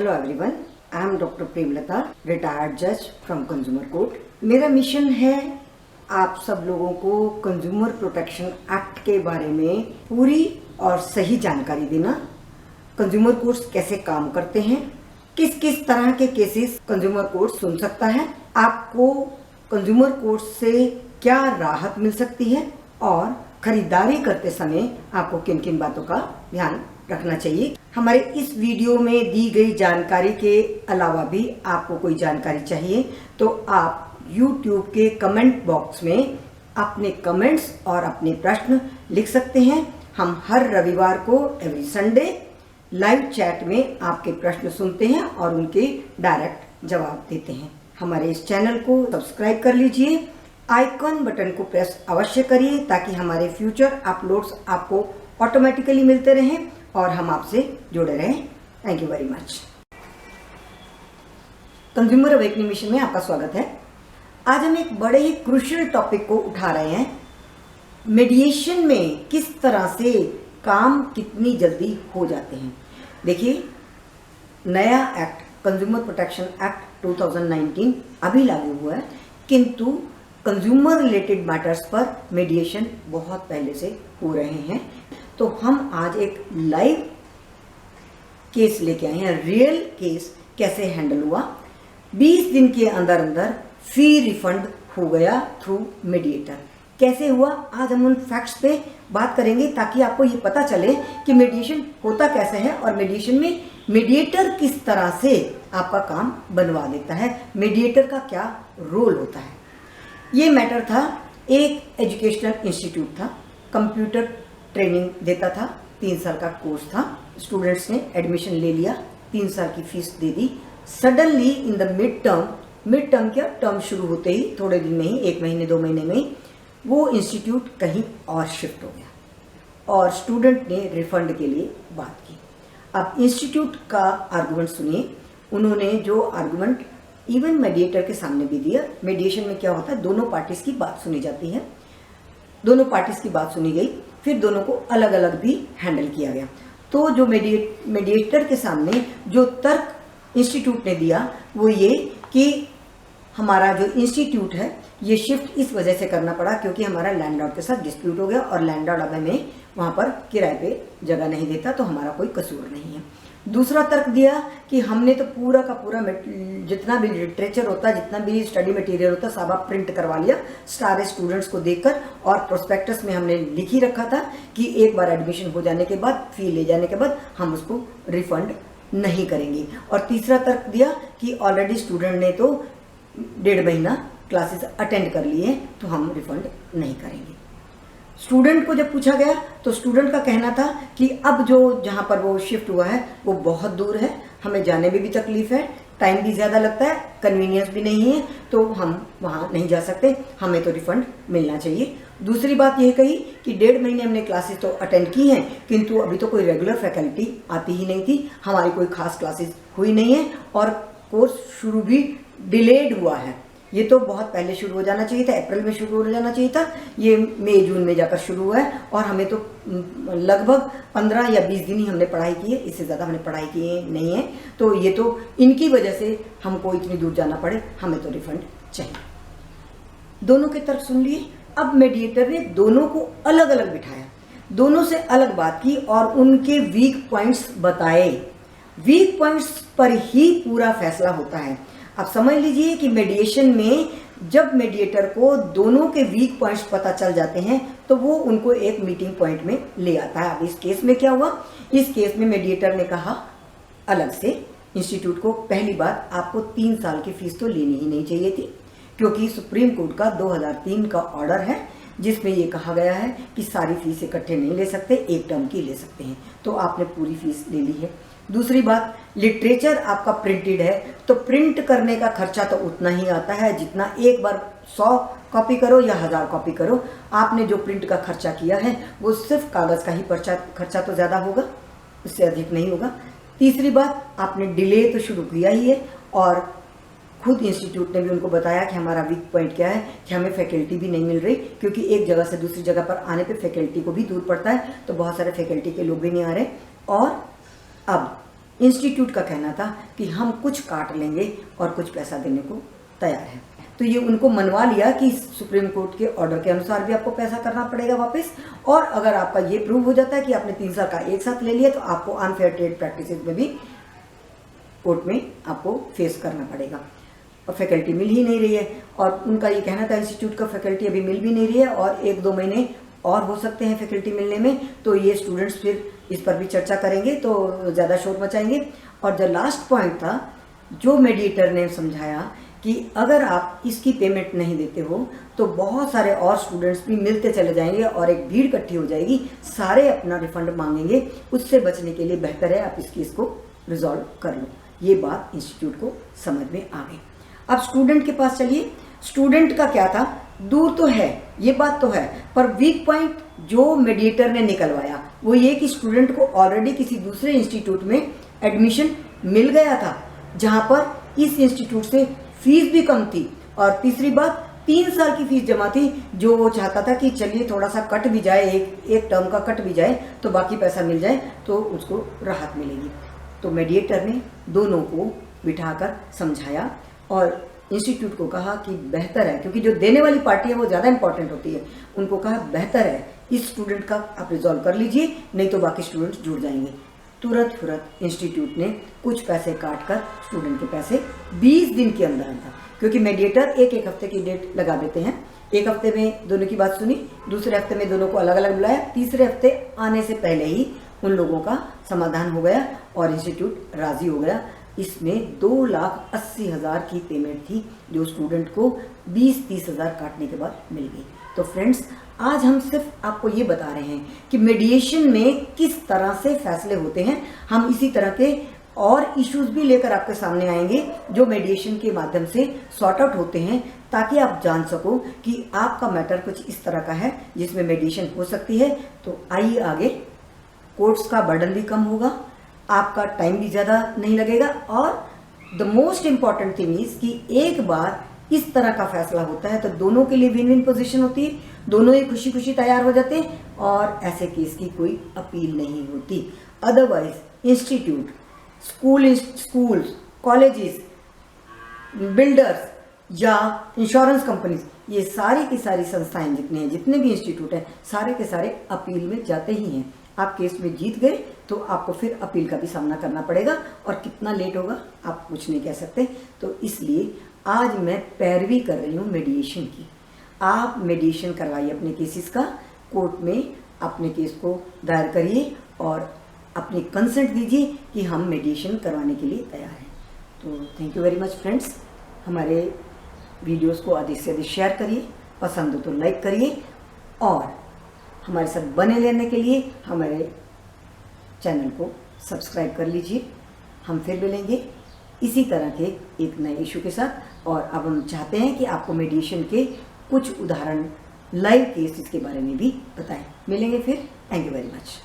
Hello everyone, I am doctor Premlata, retired जज from consumer court. मेरा mission है आप सब लोगों को कंज्यूमर प्रोटेक्शन एक्ट के बारे में पूरी और सही जानकारी देना। कंज्यूमर कोर्ट्स कैसे काम करते हैं, किस किस तरह के केसेस कंज्यूमर कोर्ट सुन सकता है, आपको कंज्यूमर कोर्ट से क्या राहत मिल सकती है और खरीदारी करते समय आपको किन किन बातों का ध्यान रखना चाहिए। हमारे इस वीडियो में दी गई जानकारी के अलावा भी आपको कोई जानकारी चाहिए तो आप YouTube के कमेंट बॉक्स में अपने कमेंट्स और अपने प्रश्न लिख सकते हैं। हम हर रविवार को एवरी संडे लाइव चैट में आपके प्रश्न सुनते हैं और उनके डायरेक्ट जवाब देते हैं। हमारे इस चैनल को सब्सक्राइब कर लीजिए, आइकॉन बटन को प्रेस अवश्य करिए ताकि हमारे फ्यूचर अपलोड्स आपको ऑटोमेटिकली मिलते रहें और हम आपसे जुड़े रहें। Thank you very much. Consumer awakening mission में आपका स्वागत है। आज हम एक बड़े ही क्रूशियल टॉपिक को उठा रहे हैं। मीडिएशन में किस तरह से काम कितनी जल्दी हो जाते हैं। देखिए, नया एक्ट कंज्यूमर प्रोटेक्शन एक्ट 2019 अभी लागू हुआ है, किंतु कंज्यूमर रिलेटेड मैटर्स पर मीडिएशन बहुत पहले से हो रहे हैं। तो हम आज एक लाइव केस लेके आए हैं, रियल केस कैसे हैंडल हुआ। 20 दिन के अंदर अंदर फी रिफंड हो गया थ्रू मीडिएटर। कैसे हुआ, आज हम उन फैक्ट्स पे बात करेंगे ताकि आपको ये पता चले कि मीडिएशन होता कैसे है और मीडिएशन में मीडिएटर किस तरह से आपका काम बनवा देता है, मीडिएटर का क्या रोल होता है। ये मैटर था, एक एजुकेशनल इंस्टीट्यूट था, कंप्यूटर ट्रेनिंग देता था, 3 साल का कोर्स था। स्टूडेंट्स ने एडमिशन ले लिया, 3 साल की fees they the. Suddenly in the mid term क्या, टर्म शुरू होते ही थोड़े दिन में ही, 1 महीने 2 महीने में वो इंस्टीट्यूट कहीं और शिफ्ट हो गया और स्टूडेंट ने रिफंड के लिए बात की। अब इंस्टीट्यूट का आर्गुमेंट सुनिए। उन्होंने जो आर्गुमेंट इवन मीडिएटर के सामने भी दिया। मीडिएशन में क्या होता है, दोनों पार्टीज की बात सुनी जाती है। दोनों पार्टीज की बात सुनी गई, फिर दोनों को अलग अलग भी हैंडल किया गया। तो जो मीडिएटर के सामने जो तर्क इंस्टीट्यूट ने दिया वो ये कि हमारा जो इंस्टीट्यूट है ये शिफ्ट इस वजह से करना पड़ा क्योंकि हमारा लैंडलॉर्ड के साथ डिस्प्यूट हो गया और लैंडलॉर्ड अब हमें वहां पर किराए पे जगह नहीं देता, तो हमारा कोई कसूर नहीं है। दूसरा तर्क दिया कि हमने तो पूरा का पूरा जितना भी लिटरेचर होता है, जितना भी स्टडी मटेरियल होता है, सब आप प्रिंट करवा लिया सारे स्टूडेंट्स को देखकर, और प्रोस्पेक्टस में हमने लिख ही रखा था कि एक बार एडमिशन हो जाने के बाद, फी ले जाने के बाद हम उसको रिफंड नहीं करेंगे। और तीसरा तर्क दिया कि ऑलरेडी स्टूडेंट ने तो 1.5 महीना क्लासेस अटेंड कर लिए तो हम रिफंड नहीं करेंगे। स्टूडेंट को जब पूछा गया तो स्टूडेंट का कहना था कि अब जो जहां पर वो शिफ्ट हुआ है वो बहुत दूर है, हमें जाने में भी तकलीफ है, टाइम भी ज़्यादा लगता है, कन्वीनियंस भी नहीं है, तो हम वहां नहीं जा सकते, हमें तो रिफंड मिलना चाहिए। दूसरी बात यह कही कि 1.5 महीने हमने क्लासेस तो अटेंड की हैं, किंतु अभी तो कोई रेगुलर फैकल्टी आती ही नहीं थी, हमारी कोई खास क्लासेस हुई नहीं है और कोर्स शुरू भी डिलेड हुआ है। ये तो बहुत पहले शुरू हो जाना चाहिए था, अप्रैल में शुरू हो जाना चाहिए था, ये मई जून में जाकर शुरू हुआ है और हमें तो लगभग 15 या 20 दिन ही हमने पढ़ाई की है, इससे ज़्यादा हमने पढ़ाई की नहीं है। तो ये तो इनकी वजह से हमको इतनी दूर जाना पड़े, हमें तो रिफंड चाहिए। दोनों के तर्क सुन लिए। अब मीडिएटर ने दोनों को अलग अलग बिठाया, दोनों से अलग बात की और उनके वीक पॉइंट्स बताए। वीक पॉइंट्स पर ही पूरा फैसला होता है। अब समझ लीजिए कि मीडिएशन में जब मीडिएटर को दोनों के वीक पॉइंट्स पता चल जाते हैं तो वो उनको एक मीटिंग पॉइंट में ले आता है। अब इस केस में क्या हुआ, इस केस में मीडिएटर ने कहा अलग से इंस्टीट्यूट को, पहली बात आपको 3 साल की फीस तो लेनी ही नहीं चाहिए थी क्योंकि सुप्रीम कोर्ट का 2003 का ऑर्डर है जिसमें ये कहा गया है कि सारी फीस इकट्ठे नहीं ले सकते, एक टर्म की ले सकते हैं, तो आपने पूरी फीस ले ली है। दूसरी बात, लिटरेचर आपका प्रिंटेड है तो प्रिंट करने का खर्चा तो उतना ही आता है जितना एक बार 100 कॉपी करो या 1000 कॉपी करो। आपने जो प्रिंट का खर्चा किया है वो सिर्फ कागज़ का ही खर्चा तो ज़्यादा होगा, उससे अधिक नहीं होगा। तीसरी बात, आपने डिले तो शुरू किया ही है और खुद इंस्टीट्यूट ने भी उनको बताया कि हमारा वीक पॉइंट क्या है कि हमें फैकल्टी भी नहीं मिल रही क्योंकि एक जगह से दूसरी जगह पर आने पे फैकल्टी को भी दूर पड़ता है, तो बहुत सारे फैकल्टी के लोग भी नहीं आ रहे। और अब इंस्टीट्यूट का कहना था कि हम कुछ काट लेंगे और कुछ पैसा देने को तैयार है। तो ये उनको मनवा लिया कि सुप्रीम कोर्ट के ऑर्डर के अनुसार भी आपको पैसा करना पड़ेगा वापस, और अगर आपका ये प्रूव हो जाता है कि आपने 3 साल का एक साथ ले लिया तो आपको अनफेयर ट्रेड प्रैक्टिसेस में भी कोर्ट में आपको फेस करना पड़ेगा। और फैकल्टी मिल ही नहीं रही है, और उनका ये कहना था इंस्टीट्यूट का फैकल्टी अभी मिल भी नहीं रही है और 1-2 महीने और हो सकते हैं फैकल्टी मिलने में। तो ये स्टूडेंट्स फिर इस पर भी चर्चा करेंगे तो ज़्यादा शोर मचाएंगे। और जो लास्ट पॉइंट था, जो मेडिएटर ने समझाया कि अगर आप इसकी पेमेंट नहीं देते हो तो बहुत सारे और स्टूडेंट्स भी मिलते चले जाएंगे और एक भीड़ इकट्ठी हो जाएगी, सारे अपना रिफंड मांगेंगे। उससे बचने के लिए बेहतर है आप इस केस को रिजॉल्व कर लो। ये बात इंस्टीट्यूट को समझ में आ गई। अब स्टूडेंट के पास चलिए। स्टूडेंट का क्या था, दूर तो है, ये बात तो है, पर वीक पॉइंट जो मेडिएटर ने निकलवाया वो ये कि स्टूडेंट को ऑलरेडी किसी दूसरे इंस्टीट्यूट में एडमिशन मिल गया था जहां पर इस इंस्टीट्यूट से फीस भी कम थी, और तीसरी बात 3 साल की फीस जमा थी, जो वो चाहता था कि चलिए थोड़ा सा कट भी जाए, एक टर्म का कट भी जाए तो बाकी पैसा मिल जाए तो उसको राहत मिलेगी। तो मेडिएटर ने दोनों को बिठाकर समझाया और इंस्टीट्यूट को कहा कि बेहतर है, क्योंकि जो देने वाली पार्टी है वो ज़्यादा इंपॉर्टेंट होती है, उनको कहा बेहतर है इस स्टूडेंट का आप रिजॉल्व कर लीजिए, नहीं तो बाकी स्टूडेंट्स जुड़ जाएंगे। तुरंत इंस्टीट्यूट ने कुछ पैसे काट कर स्टूडेंट के पैसे 20 दिन के अंदर था, क्योंकि मेडिएटर एक हफ्ते की डेट लगा देते हैं। एक हफ्ते में दोनों की बात सुनी, दूसरे हफ्ते में दोनों को अलग अलग बुलाया, तीसरे हफ्ते आने से पहले ही उन लोगों का समाधान हो गया और इंस्टीट्यूट राजी हो गया। इसमें 2,80,000 की पेमेंट थी जो स्टूडेंट को 20-30 हज़ार काटने के बाद मिल गई। तो फ्रेंड्स, आज हम सिर्फ आपको ये बता रहे हैं कि मेडिएशन में किस तरह से फैसले होते हैं। हम इसी तरह के और इश्यूज भी लेकर आपके सामने आएंगे जो मेडिएशन के माध्यम से सॉर्ट आउट होते हैं, ताकि आप जान सको कि आपका मैटर कुछ इस तरह का है जिसमें मेडिएशन हो सकती है। तो आइए आगे, कोर्ट्स का बर्डन भी कम होगा, आपका टाइम भी ज़्यादा नहीं लगेगा, और the most important thing is कि एक बार इस तरह का फैसला होता है तो दोनों के लिए विन विन पोजीशन होती है, दोनों ही खुशी खुशी तैयार हो जाते हैं और ऐसे केस की कोई अपील नहीं होती। Otherwise institute, schools, colleges, builders या इंश्योरेंस कंपनीज, ये सारी की सारी संस्थाएं जितने भी इंस्टीट्यूट हैं, सारे के सारे अपील में जाते ही हैं। आप केस में जीत गए तो आपको फिर अपील का भी सामना करना पड़ेगा, और कितना लेट होगा आप कुछ नहीं कह सकते। तो इसलिए आज मैं पैरवी कर रही हूँ मेडिएशन की। आप मेडिएशन करवाइए अपने केसेस का, कोर्ट में अपने केस को दायर करिए और अपनी कंसेंट दीजिए कि हम मेडिएशन करवाने के लिए तैयार हैं। तो thank you very much friends. हमारे वीडियोस को अधिक से अधिक शेयर करिए, पसंद हो तो लाइक करिए, और हमारे साथ बने रहने के लिए हमारे चैनल को सब्सक्राइब कर लीजिए। हम फिर मिलेंगे इसी तरह के एक नए इशू के साथ, और अब हम चाहते हैं कि आपको मेडिएशन के कुछ उदाहरण, लाइव केसेस के बारे में भी बताएं। मिलेंगे फिर। Thank you very much.